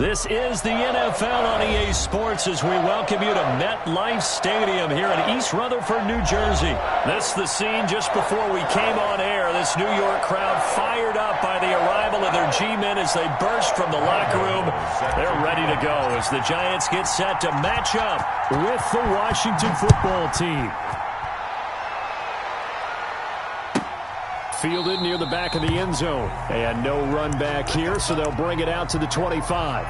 This is the NFL on EA Sports as we welcome you to MetLife Stadium here in East Rutherford, New Jersey. This is the scene just before we came on air. This New York crowd fired up by the arrival of their G-men as they burst from the locker room. They're ready to go as the Giants get set to match up with the Washington football team. Fielded near the back of the end zone. And no run back here, so they'll bring it out to the 25.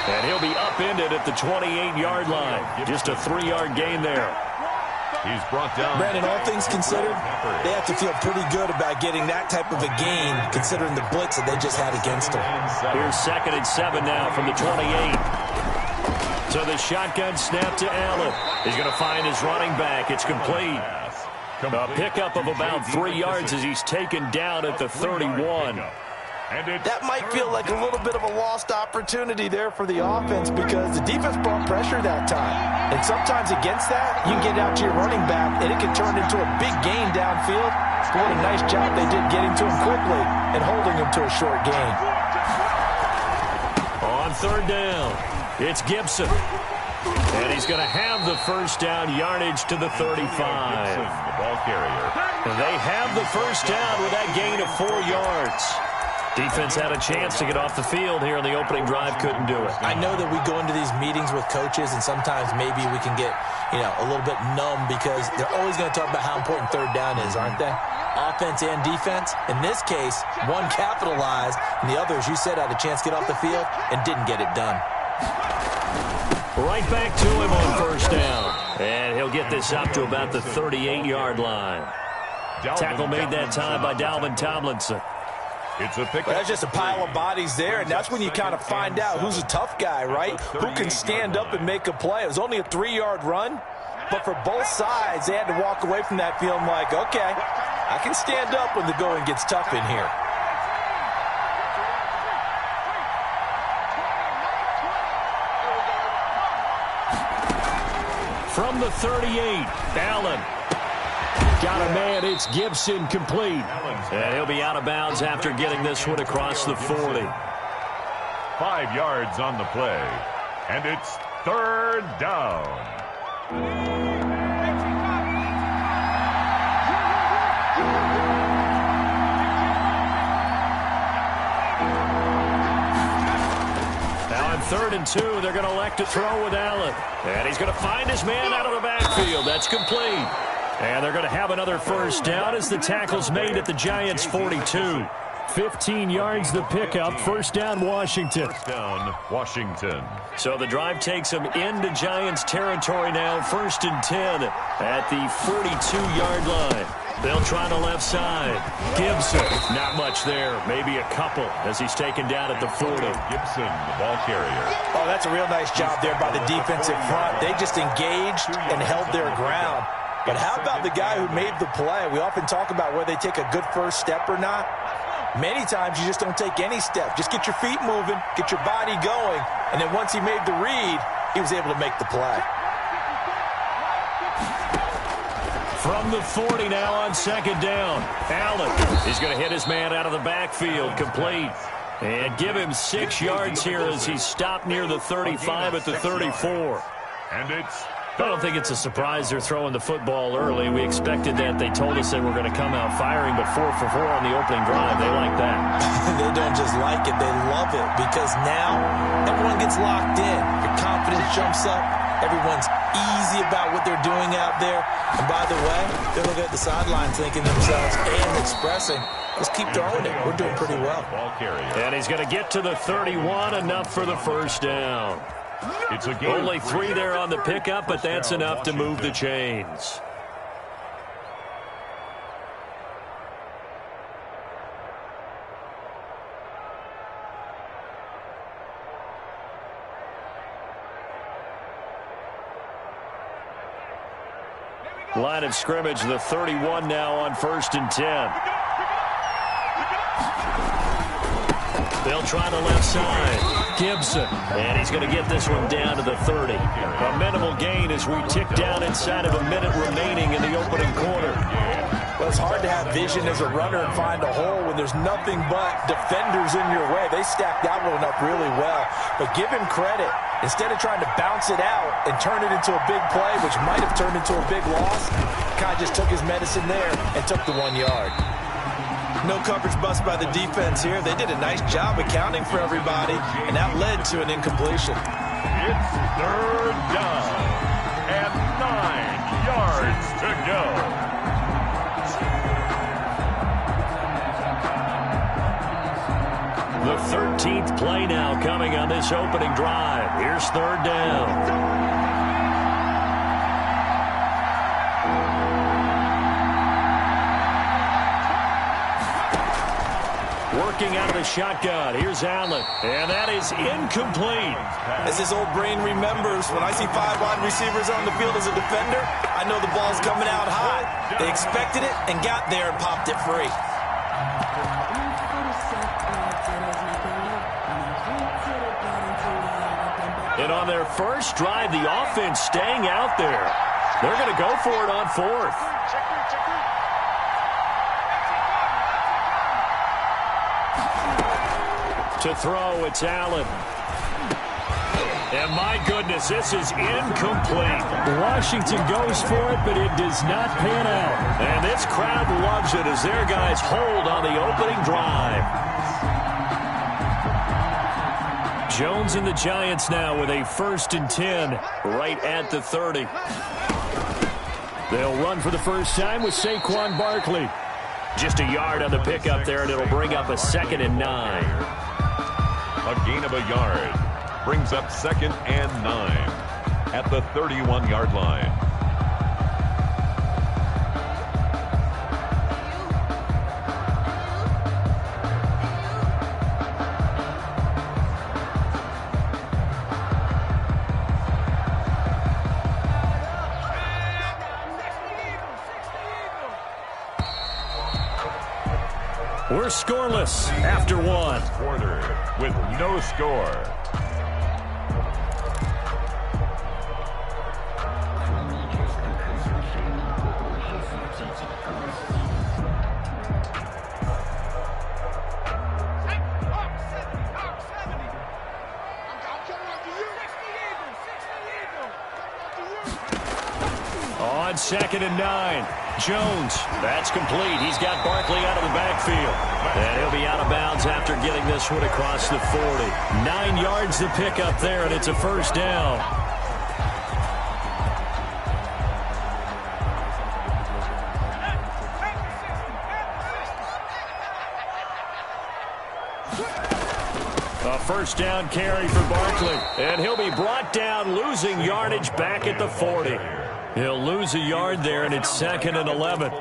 And he'll be upended at the 28-yard line. Just a 3-yard gain there. He's brought down. Brandon, all things considered, they have to feel pretty good about getting that type of a gain, considering the blitz that they just had against them. Here's 2nd and 7 now from the 28. So the shotgun snap to Allen. He's going to find his running back. It's complete. A pickup of about 3 yards as he's taken down at the 31. That might feel like a little bit of a lost opportunity there for the offense because the defense brought pressure that time. And sometimes against that, you get out to your running back, and it can turn into a big gain downfield. But what a nice job they did getting to him quickly and holding him to a short gain. On 3rd down, it's Gibson. And he's going to have the first down yardage to the 35. The ball carrier. They have the first down with that gain of 4 yards. Defense had a chance to get off the field here on the opening drive, couldn't do it. I know that we go into these meetings with coaches, and sometimes maybe we can get, a little bit numb because they're always going to talk about how important 3rd down is, aren't they? Offense and defense. In this case, one capitalized, and the other, as you said, had a chance to get off the field and didn't get it done. Right back to him on 1st down. And he'll get this up to about the 38-yard line. Tackle made that time by Dalvin Tomlinson. It's a pickup. Well, that's just a pile of bodies there, and that's when you kind of find out who's a tough guy, right? Who can stand up and make a play. It was only a 3-yard run, but for both sides, they had to walk away from that feeling like, okay, I can stand up when the going gets tough in here. From the 38, Allen. Got a man, it's Gibson, complete. And he'll be out of bounds after getting this one across the 40. 5 yards on the play. And it's 3rd down. Now on 3rd and 2, they're going to elect to throw with Allen. And he's going to find his man out of the backfield. That's complete. And they're going to have another first down as the tackle's made at the Giants' 42. 15 yards the pickup. First down, Washington. First down, Washington. So the drive takes them into Giants territory now. 1st and 10 at the 42-yard line. They'll try the left side. Gibson, not much there. Maybe a couple as he's taken down at the 40. Gibson, the ball carrier. Oh, that's a real nice job there by the defensive front. They just engaged and held their ground. But how about the guy who made the play? We often talk about whether they take a good first step or not. Many times you just don't take any step. Just get your feet moving, get your body going, and then once he made the read, he was able to make the play. From the 40 now on 2nd down. Allen is going to hit his man out of the backfield, complete. And give him 6 yards here as he's stopped near the 35 at the 34. And it's... I don't think it's a surprise they're throwing the football early. We expected that. They told us they were going to come out firing, but 4 for 4 on the opening drive. They like that. They don't just like it. They love it because now everyone gets locked in. Your confidence jumps up. Everyone's easy about what they're doing out there. And by the way, they're looking at the sidelines thinking to themselves and expressing, let's keep throwing it. We're doing pretty well. Ball carrier. And he's going to get to the 31, enough for the first down. It's a Only 3 there on the pickup, but that's enough to move the chains. Line of scrimmage, the 31 now on 1st and 10. They'll try the left side. Gibson. And he's going to get this one down to the 30. A minimal gain as we tick down inside of a minute remaining in the opening quarter. Well, it's hard to have vision as a runner and find a hole when there's nothing but defenders in your way. They stacked that one up really well. But give him credit. Instead of trying to bounce it out and turn it into a big play, which might have turned into a big loss, kind of just took his medicine there and took the 1 yard. No coverage bust by the defense here. They did a nice job accounting for everybody, and that led to an incompletion. It's third down and 9 yards to go. The 13th play now coming on this opening drive. Here's third down. Working out of the shotgun. Here's Allen. And that is incomplete. As his old brain remembers, when I see 5 wide receivers on the field as a defender, I know the ball's coming out high. They expected it and got there and popped it free. And on their first drive, the offense staying out there. They're going to go for it on fourth. To throw, it's Allen. And my goodness, this is incomplete. Washington goes for it, but it does not pan out. And this crowd loves it as their guys hold on the opening drive. Jones and the Giants now with a 1st and 10 right at the 30. They'll run for the first time with Saquon Barkley. Just a yard on the pickup there, and it'll bring up a 2nd and 9. A gain of a yard brings up 2nd and 9 at the 31-yard line. We're scoreless after 1. Quarter with no score. On 2nd and 9. Jones, that's complete. He's got Barkley out of the backfield. And he'll be out of bounds after getting this one across the 40. 9 yards to pick up there, and it's a first down. A first down carry for Barkley. And he'll be brought down, losing yardage back at the 40. He'll lose a yard there, and it's 2nd and 11.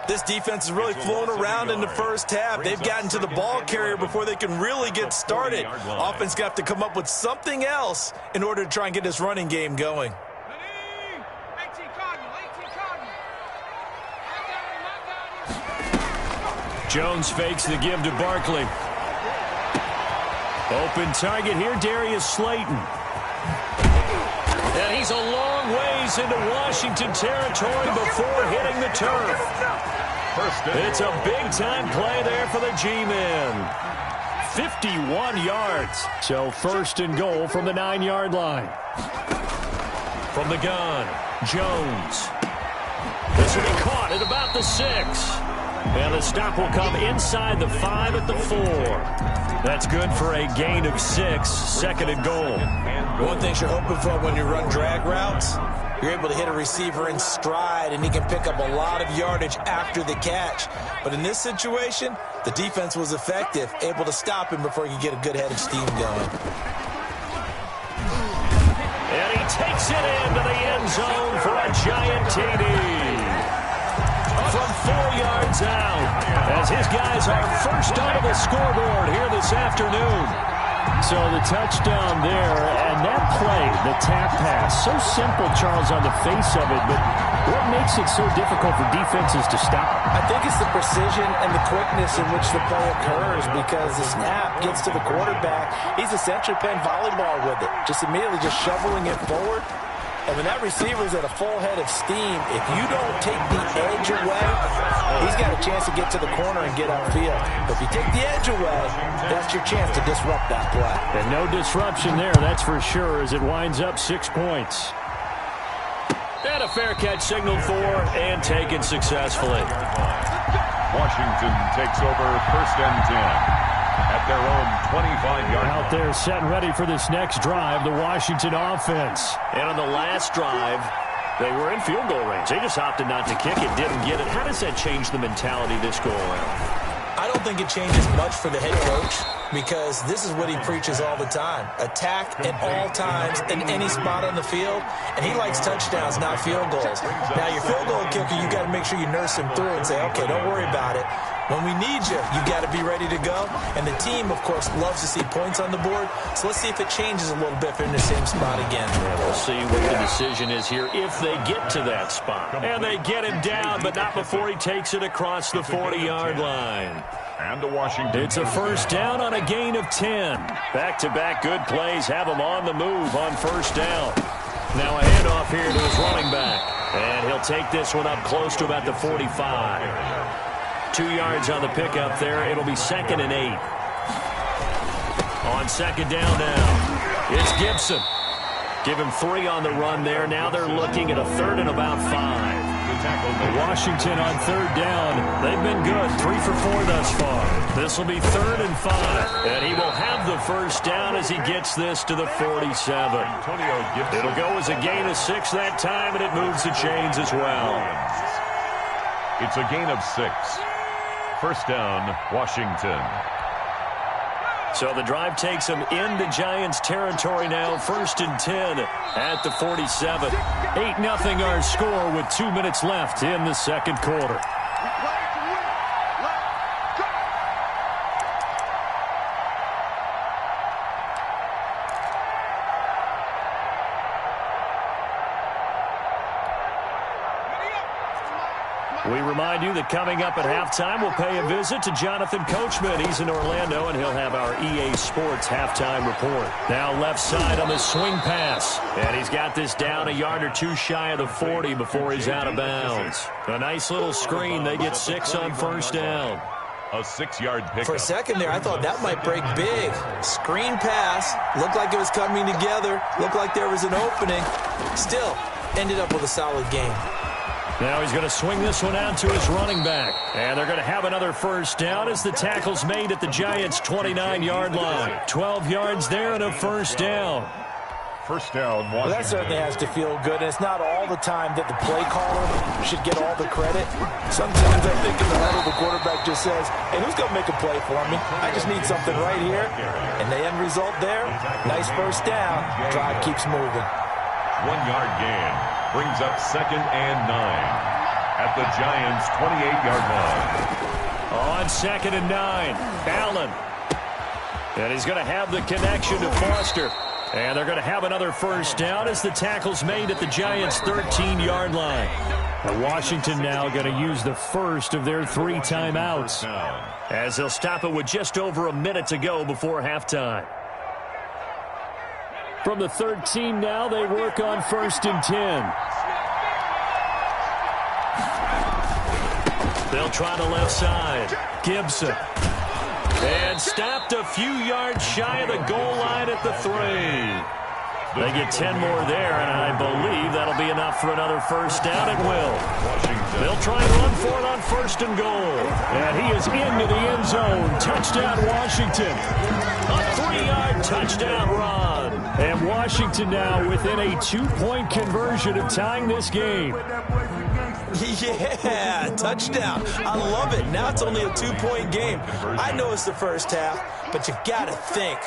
This defense is really flown around in the first half. They've gotten to the ball carrier before they can really get started. Offense got to come up with something else in order to try and get this running game going. Jones fakes the give to Barkley. Open target here, Darius Slayton. And he's a long ways into Washington territory before hitting the turf. It's a big-time play there for the G-men. 51 yards. So 1st and goal from the 9-yard line. From the gun, Jones. This will be caught at about the 6. And the stop will come inside the 5 at the 4. That's good for a gain of 6, 2nd and goal. One thing you're hoping for when you run drag routes, you're able to hit a receiver in stride, and he can pick up a lot of yardage after the catch. But in this situation, the defense was effective, able to stop him before he could get a good head of steam going. And he takes it into the end zone for a giant TD. From 4 yards out, as his guys are first onto the scoreboard here this afternoon. So the touchdown there, and that play, the tap pass, so simple, Charles, on the face of it, but what makes it so difficult for defenses to stop? I think it's the precision and the quickness in which the play occurs, because the snap gets to the quarterback. He's essentially playing volleyball with it, just immediately just shoveling it forward. And when that receiver's at a full head of steam, if you don't take the edge away, he's got a chance to get to the corner and get upfield. But if you take the edge away, that's your chance to disrupt that play. And no disruption there, that's for sure, as it winds up 6 points. And a fair catch signaled for and taken successfully. Washington takes over 1st and 10. At their own 25-yard line. Out there set and ready for this next drive, the Washington offense. And on the last drive, they were in field goal range. They just opted not to kick it, didn't get it. How does that change the mentality this go-around? I don't think it changes much for the head coach, because this is what he preaches all the time. Attack at all times in any spot on the field, and he likes touchdowns, not field goals. Now, your field goal kicker, you got to make sure you nurse him through and say, okay, don't worry about it. When we need you, you got to be ready to go. And the team, of course, loves to see points on the board. So let's see if it changes a little bit if they're in the same spot again. Yeah, we'll see what the decision is here if they get to that spot. And they get him down, but not before he takes it across the 40-yard line. And to Washington. It's a first down on a gain of 10. Back-to-back good plays have him on the move on first down. Now a handoff here to his running back. And he'll take this one up close to about the 45. 2 yards on the pickup there. It'll be 2nd and 8. On second down now, it's Gibson. Give him 3 on the run there. Now they're looking at a 3rd and about 5. Washington on 3rd down. They've been good. 3 for 4 thus far. This will be 3rd and 5. And he will have the first down as he gets this to the 47. It'll go as a gain of 6 that time, and it moves the chains as well. It's a gain of 6. First down, Washington. So the drive takes them into Giants territory now. 1st and 10 at the 47. 8-0 our score with 2 minutes left in the second quarter. We remind you that coming up at halftime, we'll pay a visit to Jonathan Coachman. He's in Orlando, and he'll have our EA Sports halftime report. Now left side on the swing pass. And he's got this down a yard or 2 shy of the 40 before he's out of bounds. A nice little screen. They get 6 on first down. A 6-yard pickup. For a second there, I thought that might break big. Screen pass. Looked like it was coming together. Looked like there was an opening. Still, ended up with a solid game. Now he's going to swing this one out to his running back. And they're going to have another first down as the tackle's made at the Giants' 29-yard line. 12 yards there and a first down. First down, Washington. Well, that certainly has to feel good. And it's not all the time that the play caller should get all the credit. Sometimes I think in the huddle, the quarterback just says, hey, who's going to make a play for me? I just need something right here. And the end result there, nice first down. Drive keeps moving. 1-yard gain brings up 2nd and 9 at the Giants' 28-yard line. On 2nd and 9, Allen. And he's going to have the connection to Foster. And they're going to have another first down as the tackle's made at the Giants' 13-yard line. And Washington now going to use the first of their 3 timeouts, as they'll stop it with just over a minute to go before halftime. From the 13 now, they work on 1st and 10. They'll try the left side. Gibson. And stopped a few yards shy of the goal line at the 3. They get 10 more there, and I believe that'll be enough for another first down. It will. They'll try and run for it on 1st and goal. And he is into the end zone. Touchdown, Washington. A 3-yard touchdown run. And Washington now within a 2-point conversion of tying this game. Yeah, touchdown. I love it. Now it's only a 2-point game. I know it's the first half, but you got to think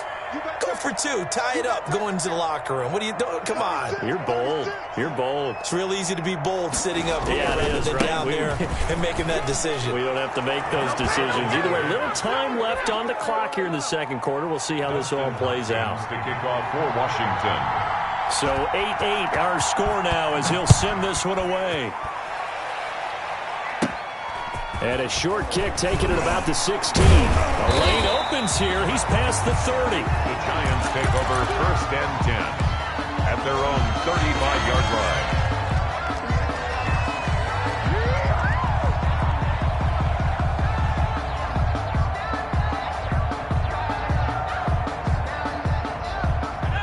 Go for two. Tie it up. Go into the locker room. What are you doing? Come on. You're bold. You're bold. It's real easy to be bold sitting up here Yeah, rather is, than right? down there and making that decision. We don't have to make those decisions. Either way, little time left on the clock here in the second quarter. We'll see how this all plays out. The kickoff for Washington. So 8-8 our score now as he'll send this one away. And a short kick taken at about the 16. The lane opens here. He's past the 30. The Giants take over 1st and 10 at their own 35-yard line.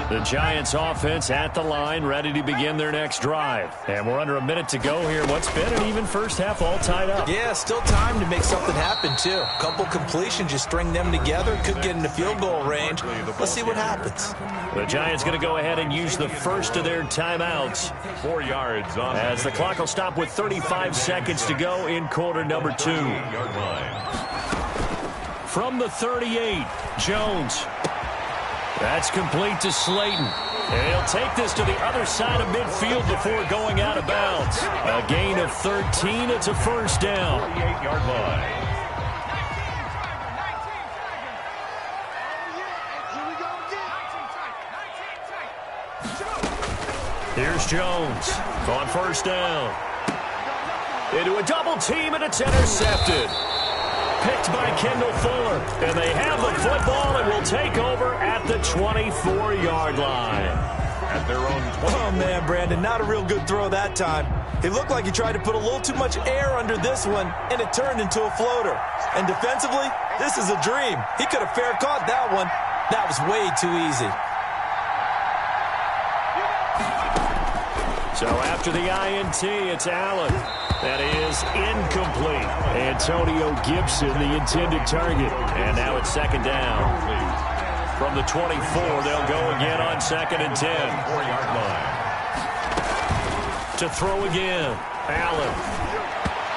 The Giants offense at the line, ready to begin their next drive. And we're under a minute to go here. What's been an even first half, all tied up. Yeah, still time to make something happen, too. A couple completions, just string them together. Could get into field goal range. Let's see what happens. The Giants going to go ahead and use the first of their timeouts. 4 yards on as the clock will stop with 35 seconds to go in quarter number 2. From the 38, Jones. That's complete to Slayton. And he'll take this to the other side of midfield before going out of bounds. A gain of 13. It's a first down. 48-yard line. Here's Jones on first down. Into a double team, and it's intercepted. Picked by Kendall Fuller. And they have the football and will take over at the 24-yard line. At their own 20. Oh, man, Brandon, not a real good throw that time. It looked like he tried to put a little too much air under this one, and it turned into a floater. And defensively, this is a dream. He could have fair caught that one. That was way too easy. So after the INT, it's Allen. That is incomplete. Antonio Gibson, the intended target. And now it's second down. From the 24, they'll go again on 2nd and 10. 4-yard line. To throw again, Allen.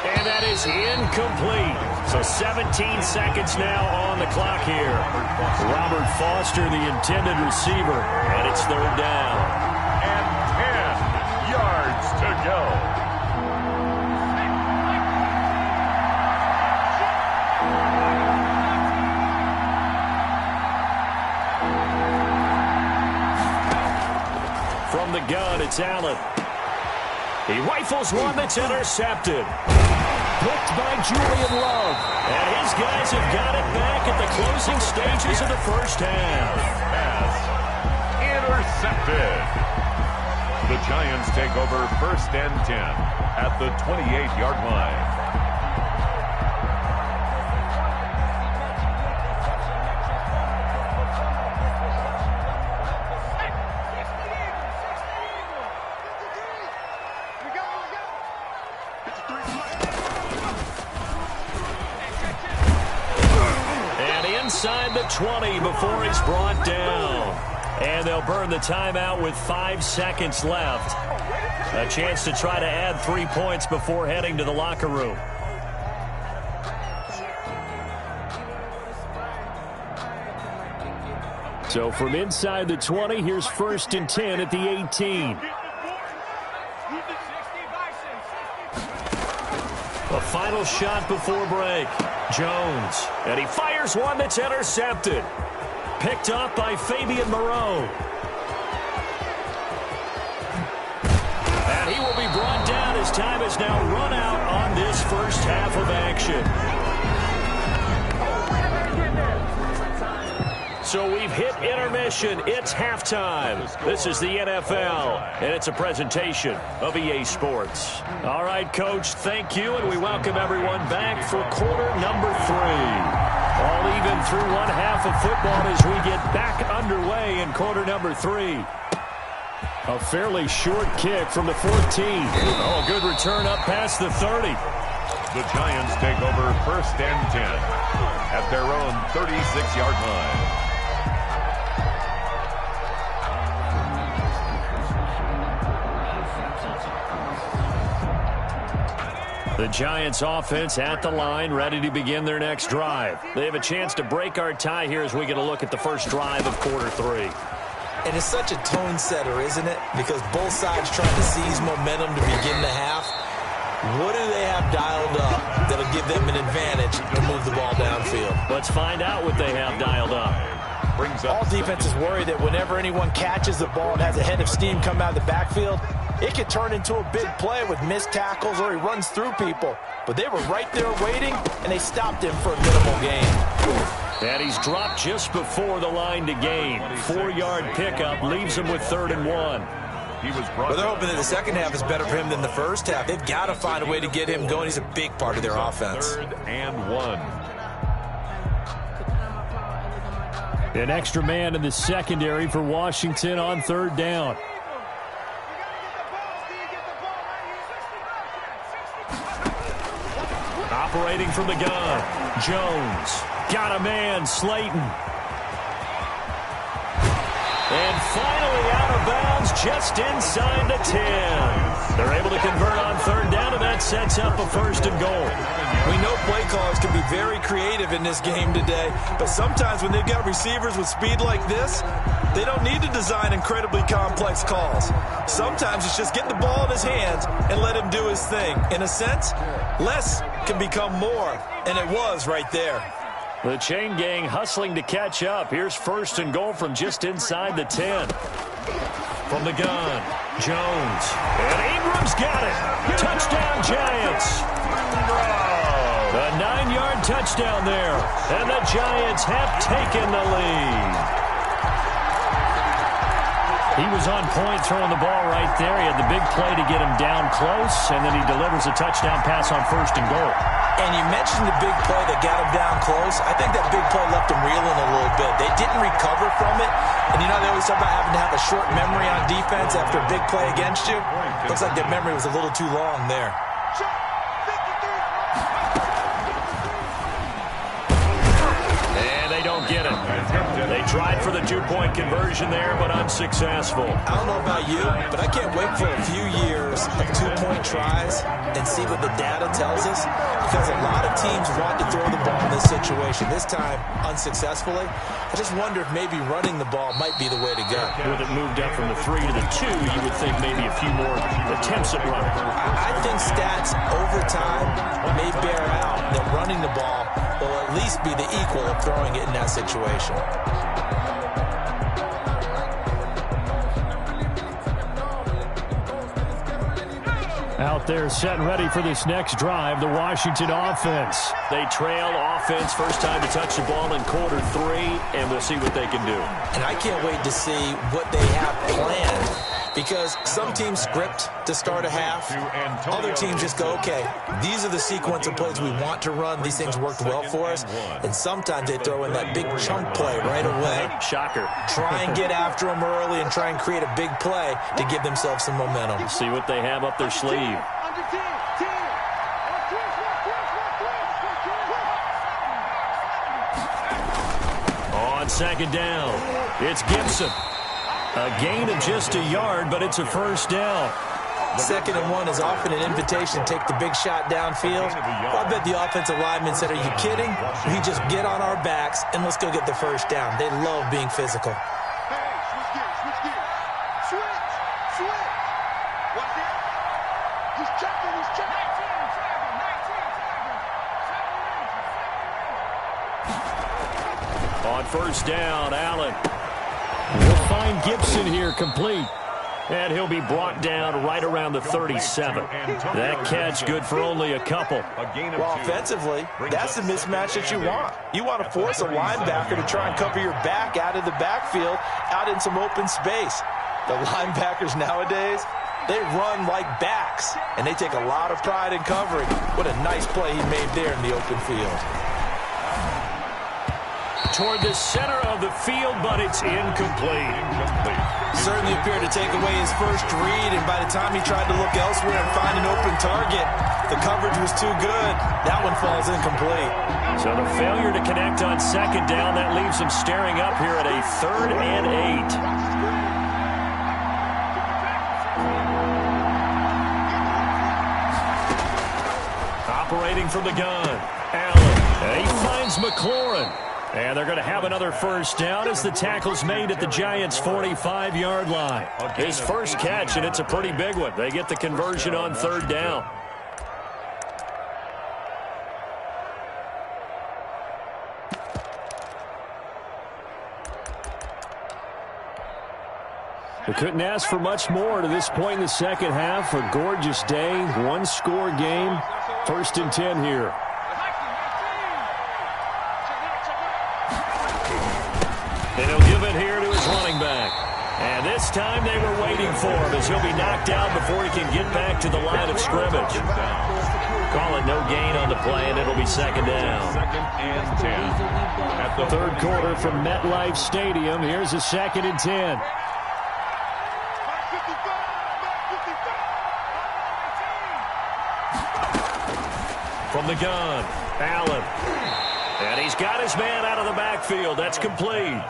And that is incomplete. So 17 seconds now on the clock here. Robert Foster, the intended receiver. And it's third down. And 10 yards to go. From the gun, it's Allen. He rifles one that's intercepted. Picked by Julian Love. And his guys have got it back at the closing stages of the first half. Pass intercepted. The Giants take over 1st and 10 at the 28-yard line. Inside the 20 before he's brought down. And they'll burn the timeout with 5 seconds left. A chance to try to add 3 points before heading to the locker room. So from inside the 20, here's 1st and 10 at the 18. A final shot before break. Jones. And he fires one that's intercepted. Picked up by Fabian Moreau. And he will be brought down as time has now run out on this first half of action. So we've hit intermission. It's halftime. This is the NFL, and it's a presentation of EA Sports. All right, Coach, thank you, and we welcome everyone back for quarter number 3. All even through one half of football as we get back underway in quarter number 3. A fairly short kick from the 14. Oh, a good return up past the 30. The Giants take over 1st and 10 at their own 36-yard line. The Giants offense at the line, ready to begin their next drive. They have a chance to break our tie here as we get a look at the first drive of quarter 3. And it's such a tone setter, isn't it? Because both sides trying to seize momentum to begin the half. What do they have dialed up that'll give them an advantage to move the ball downfield? Let's find out what they have dialed up. All defenses worry that whenever anyone catches the ball and has a head of steam come out of the backfield, it could turn into a big play with missed tackles or he runs through people. But they were right there waiting, and they stopped him for a minimal gain. And he's dropped just before the line to gain. 4-yard pickup leaves him with 3rd and 1. Well, they're hoping that the second half is better for him than the first half. They've got to find a way to get him going. He's a big part of their offense. 3rd and 1. An extra man in the secondary for Washington on 3rd down. Operating from the gun, Jones. Got a man, Slayton. And finally out of bounds just inside the 10. They're able to convert on 3rd down, and that sets up a 1st and goal. We know play callers can be very creative in this game today, but sometimes when they've got receivers with speed like this, they don't need to design incredibly complex calls. Sometimes it's just get the ball in his hands and let him do his thing. In a sense, less can become more, and it was right there. The chain gang hustling to catch up. Here's 1st and goal from just inside the 10. From the gun, Jones. And Ingram's got it. Touchdown, Giants. A 9-yard touchdown there. And the Giants have taken the lead. He was on point throwing the ball right there. He had the big play to get him down close, and then he delivers a touchdown pass on 1st and goal. And you mentioned the big play that got him down close. I think that big play left him reeling a little bit. They didn't recover from it. And you know they always talk about having to have a short memory on defense after a big play against you. Looks like their memory was a little too long there. And they don't get it. They tried for the 2-point conversion there, but unsuccessful. I don't know about you, but I can't wait for a few years of 2-point tries and see what the data tells us, because a lot of teams want to throw the ball in this situation. This time, unsuccessfully. I just wonder if maybe running the ball might be the way to go. With it moved up from the 3 to the 2, you would think maybe a few more attempts at running. I think stats over time may bear out that running the ball will at least be the equal of throwing it in that situation. Out there set and ready for this next drive, the Washington offense. They trail offense, first time to touch the ball in quarter 3, and we'll see what they can do. And I can't wait to see what they have planned, because some teams script to start a half. Other teams just go, okay, these are the sequence of plays we want to run. These things worked well for us. And sometimes they throw in that big chunk play right away. Shocker. Try and get after them early and try and create a big play to give themselves some momentum. See what they have up their sleeve. On 2nd down, it's Gibson. A gain of just a yard, but it's a 1st down. 2nd and 1 is often an invitation to take the big shot downfield. Well, I bet the offensive lineman said, are you kidding? We just get on our backs and let's go get the 1st down. They love being physical. Switch gears. Switch. Watch it. He's checking. On 1st down, Allen. We'll find Gibson here complete. And he'll be brought down right around the 37. That catch good for only a couple. Well, offensively, that's the mismatch that you want. You want to force a linebacker to try and cover your back out of the backfield, out in some open space. The linebackers nowadays, they run like backs, and they take a lot of pride in covering. What a nice play he made there in the open field. Toward the center of the field, but it's incomplete. Certainly appeared to take away his first read, and by the time he tried to look elsewhere and find an open target, the coverage was too good. That one falls incomplete. So the failure to connect on 2nd down, that leaves him staring up here at a 3rd and 8. Operating from the gun, Allen. And he finds McLaurin. And they're going to have another first down as the tackle's made at the Giants' 45-yard line. His first catch, and it's a pretty big one. They get the conversion on third down. We couldn't ask for much more to this point in the second half. A gorgeous day, one-score game. 1st and 10 here. And he'll give it here to his running back. And this time they were waiting for him as he'll be knocked out before he can get back to the line of scrimmage. Call it no gain on the play, and it'll be second down. 2nd and 10. At the Third quarter from MetLife Stadium. Here's a 2nd and 10. From the gun, Allen. And he's got his man out of the backfield. That's complete.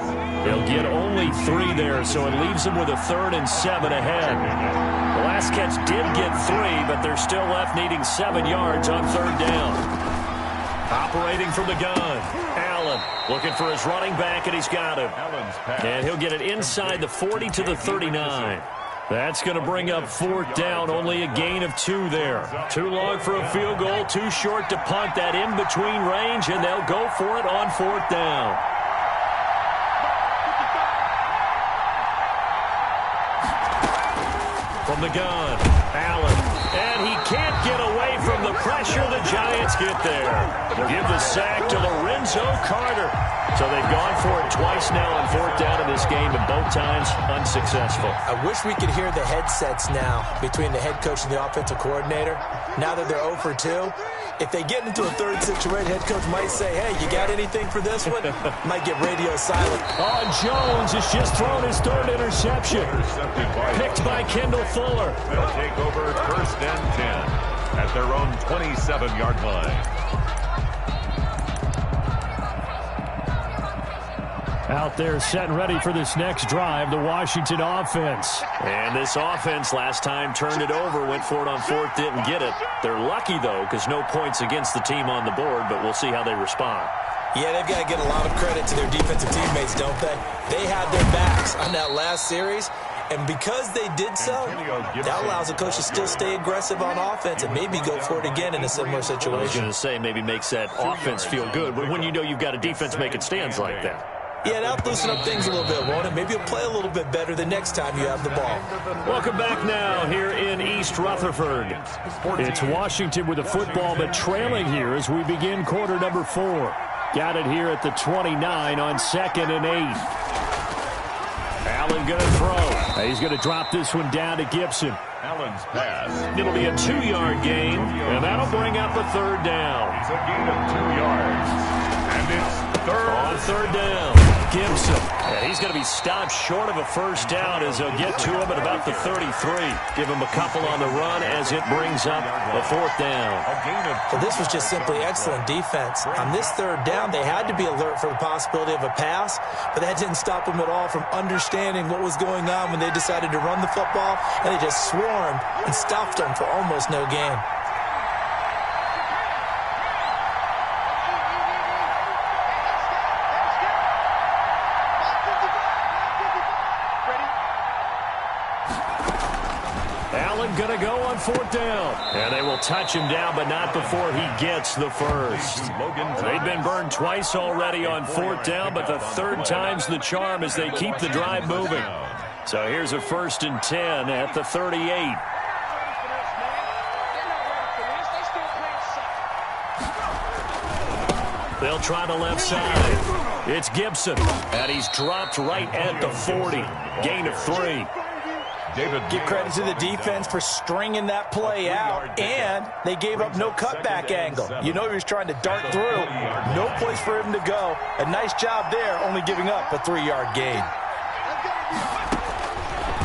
He'll get only 3 there, so it leaves him with a 3rd and 7 ahead. The last catch did get 3, but they're still left needing 7 yards on third down. Operating from the gun, Allen looking for his running back, and he's got him. And he'll get it inside the 40 to the 39. That's going to bring up 4th down, only a gain of 2 there. Too long for a field goal, too short to punt. That in-between range, and they'll go for it on 4th down. From the gun, Allen. And he can't get away from the pressure. The Giants get there. Give the sack to Lorenzo Carter. So they've gone for it twice now on 4th down in this game, and both times unsuccessful. I wish we could hear the headsets now between the head coach and the offensive coordinator. Now that they're 0 for 2, if they get into a third situation, head coach might say, hey, you got anything for this one? Might get radio silent. Oh, Jones has just thrown his 3rd interception. Picked by Kendall Fuller. They'll take over 1st and 10 at their own 27-yard line. Out there set and ready for this next drive, the Washington offense. And this offense last time turned it over, went for it on 4th, didn't get it. They're lucky, though, because no points against the team on the board, but we'll see how they respond. Yeah, they've got to get a lot of credit to their defensive teammates, don't they? They had their backs on that last series, and because they did so, that allows the coach to still stay aggressive on offense and maybe go for it again in a similar situation. I was going to say maybe makes that offense feel good, but when you know you've got a defense making stands like that. Yeah, that'll loosen up things a little bit, won't it? Maybe you'll play a little bit better the next time you have the ball. Welcome back now here in East Rutherford. It's Washington with the football, but trailing here as we begin quarter number 4. Got it here at the 29 on 2nd and 8. Allen going to throw. He's going to drop this one down to Gibson. Allen's pass. It'll be a 2-yard gain, and that'll bring up a 3rd down. It's a gain of 2 yards. And it's 3rd. On 3rd down, Gibson. And he's going to be stopped short of a first down as they'll get to him at about the 33. Give him a couple on the run as it brings up a 4th down. So this was just simply excellent defense. On this 3rd down, they had to be alert for the possibility of a pass, but that didn't stop them at all from understanding what was going on when they decided to run the football, and they just swarmed and stopped them for almost no gain. Going to go on 4th down. And they will touch him down, but not before he gets the first. They've been burned twice already on 4th down, but the 3rd time's the charm as they keep the drive moving. So here's a 1st and 10 at the 38. They'll try the left side. It's Gibson, and he's dropped right at the 40. Gain of 3. Give credit to the defense for stringing that play out, and they gave up no cutback angle. You know he was trying to dart through. No place for him to go. A nice job there, only giving up a 3-yard gain.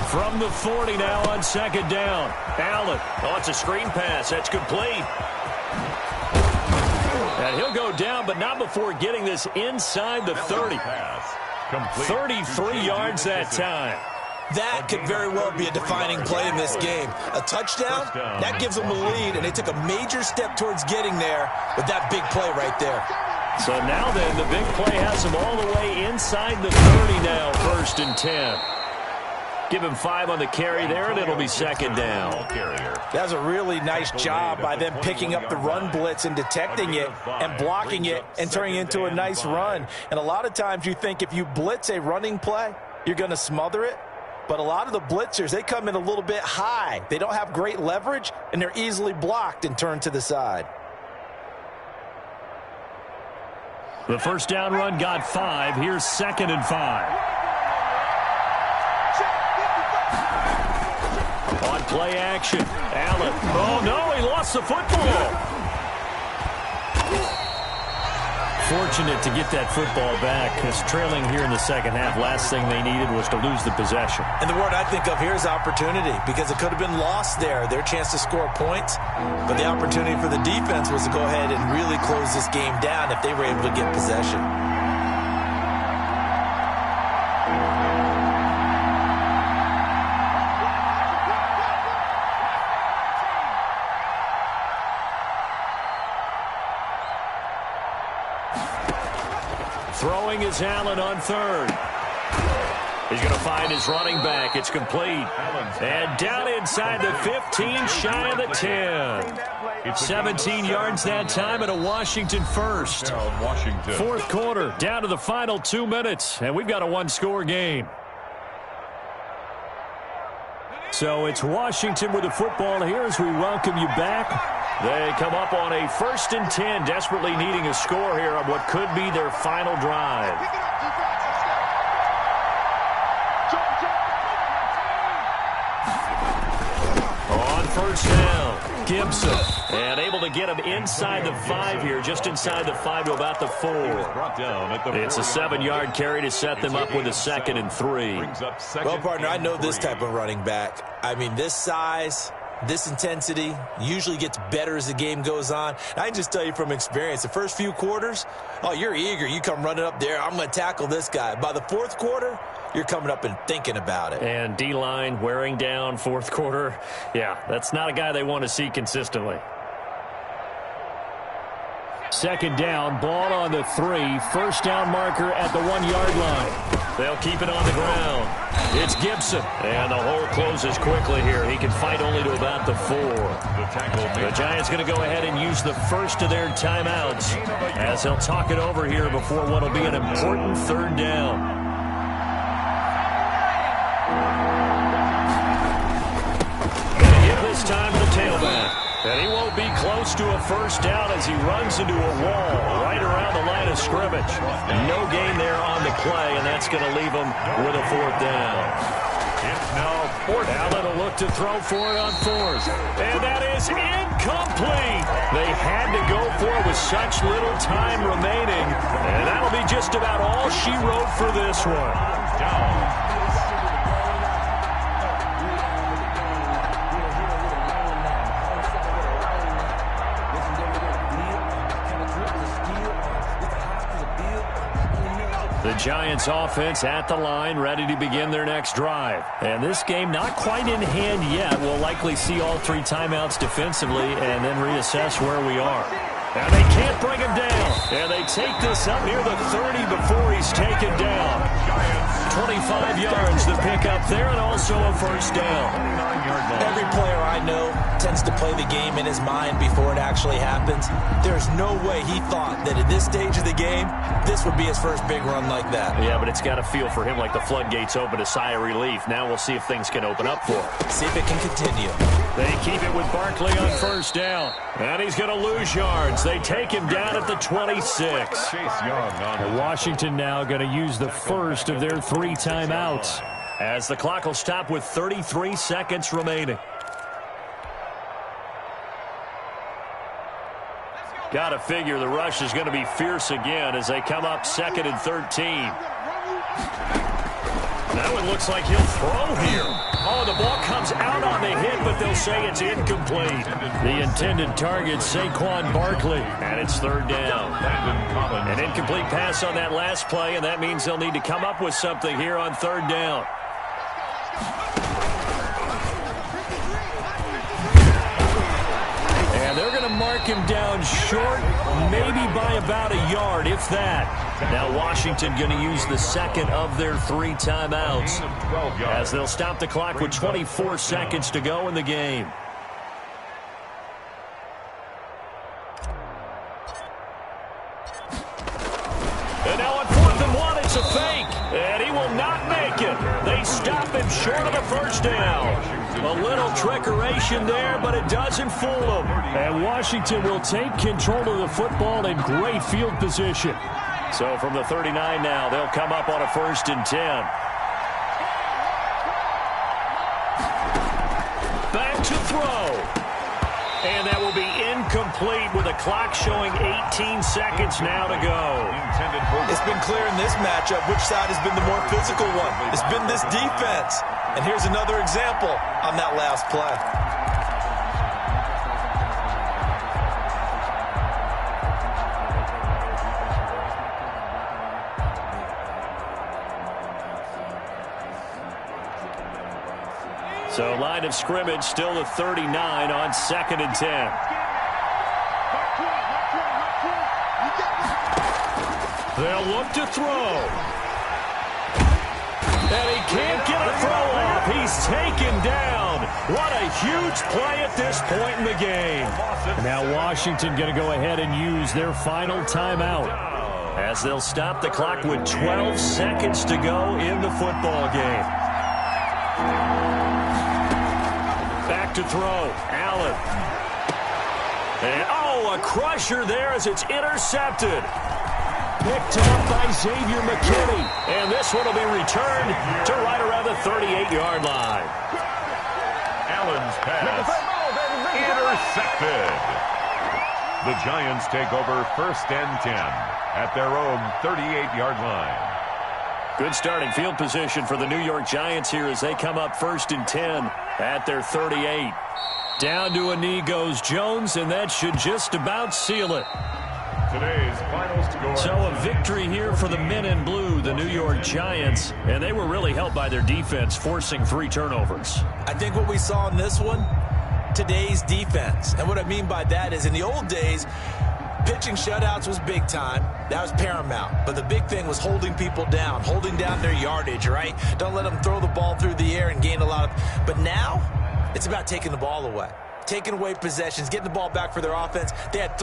From the 40 now on 2nd down. Allen. Oh, it's a screen pass. That's complete. And he'll go down, but not before getting this inside the 30. 33 yards that time. That could very well be a defining play in this game. A touchdown, that gives them the lead, and they took a major step towards getting there with that big play right there. So now then, the big play has them all the way inside the 30 now, 1st and 10. Give him 5 on the carry there, and it'll be 2nd down. That was a really nice job by them picking up the run blitz and detecting it and blocking it and turning it into a nice run. And a lot of times you think if you blitz a running play, you're going to smother it. But a lot of the blitzers, they come in a little bit high. They don't have great leverage, and they're easily blocked and turned to the side. The first down run got 5. Here's 2nd and 5. On play action, Allen. Oh, no, he lost the football. Fortunate to get that football back, because trailing here in the second half, last thing they needed was to lose the possession. And the word I think of here is opportunity, because it could have been lost there, their chance to score points. But the opportunity for the defense was to go ahead and really close this game down if they were able to get possession. Throwing is Allen on 3rd. He's going to find his running back. It's complete. And down inside the 15, shy of the 10. 17 yards that time and a Washington first. 4th quarter, down to the final 2 minutes, and we've got a one-score game. So it's Washington with the football here as we welcome you back. They come up on a 1st and 10, desperately needing a score here on what could be their final drive. On 1st down, Gibson. And able to get him inside the 5 here, just inside the 5 to about the 4. It's a 7-yard carry to set them up with a 2nd and 3. Well, partner, I know this type of running back. I mean, this size, this intensity usually gets better as the game goes on. And I can just tell you from experience, the first few quarters, oh, you're eager. You come running up there, I'm going to tackle this guy. By the 4th quarter, you're coming up and thinking about it. And D-line wearing down 4th quarter. Yeah, that's not a guy they want to see consistently. 2nd down, ball on the 3. 1st down marker at the 1-yard line. They'll keep it on the ground. It's Gibson. And the hole closes quickly here. He can fight only to about the 4. The Giants going to go ahead and use the first of their timeouts as they'll talk it over here before what will be an important 3rd down. This time to the tailback. And he won't be close to a 1st down as he runs into a wall right around the line of scrimmage. No gain there on the play, and that's going to leave him with a 4th down. It's now 4th. Allen will look to throw for it on 4th. And that is incomplete. They had to go for it with such little time remaining. And that'll be just about all she wrote for this one. Down. The Giants offense at the line, ready to begin their next drive. And this game not quite in hand yet. We'll likely see all 3 timeouts defensively and then reassess where we are. And they can't bring him down. And they take this up near the 30 before he's taken down. 25 yards to pick up there and also a 1st down. Every player I know tends to play the game in his mind before it actually happens. There's no way he thought that at this stage of the game, this would be his first big run like that. Yeah, but it's got to feel for him like the floodgates open, a sigh of relief. Now we'll see if things can open up for him. See if it can continue. They keep it with Barkley on 1st down. And he's going to lose yards. They take him down at the 26. And Washington now going to use the first of their 3 timeouts, as the clock will stop with 33 seconds remaining. Got to figure the rush is going to be fierce again as they come up 2nd and 13. That one looks like he'll throw here. Oh, the ball comes out on the hit, but they'll say it's incomplete. The intended target, Saquon Barkley, and it's 3rd down. An incomplete pass on that last play, and that means they'll need to come up with something here on 3rd down. And they're going to mark him down short, maybe by about a yard, if that. Now Washington going to use the second of their 3 timeouts as they'll stop the clock with 24 seconds to go in the game. And now on 4th and 1, it's a fake. And he will not make it. They stop him short of a first down. A little trickeration there, but it doesn't fool them. And Washington will take control of the football in great field position. So from the 39 now, they'll come up on a 1st and 10. Back to throw. And that will be incomplete with a clock showing 18 seconds now to go. It's been clear in this matchup which side has been the more physical one. It's been this defense. And here's another example on that last play. So line of scrimmage still the 39 on 2nd and 10. They'll look to throw. And he can't get a throw off. He's taken down. What a huge play at this point in the game. And now Washington going to go ahead and use their final timeout as they'll stop the clock with 12 seconds to go in the football game. Back to throw. Allen. And, oh, a crusher there as it's intercepted. Picked up by Xavier McKinney. And this one will be returned to right around the 38-yard line. Allen's pass intercepted. The Giants take over 1st and 10 at their own 38-yard line. Good starting field position for the New York Giants here as they come up 1st and 10 at their 38. Down to a knee goes Jones, and that should just about seal it. Today's final score. So a victory here for the men in blue, the New York Giants, and they were really helped by their defense, forcing 3 turnovers. I think what we saw in this one, today's defense. And what I mean by that is in the old days, pitching shutouts was big time. That was paramount. But the big thing was holding people down, holding down their yardage, right? Don't let them throw the ball through the air and gain a lot of... But now, it's about taking the ball away. Taking away possessions, getting the ball back for their offense. They had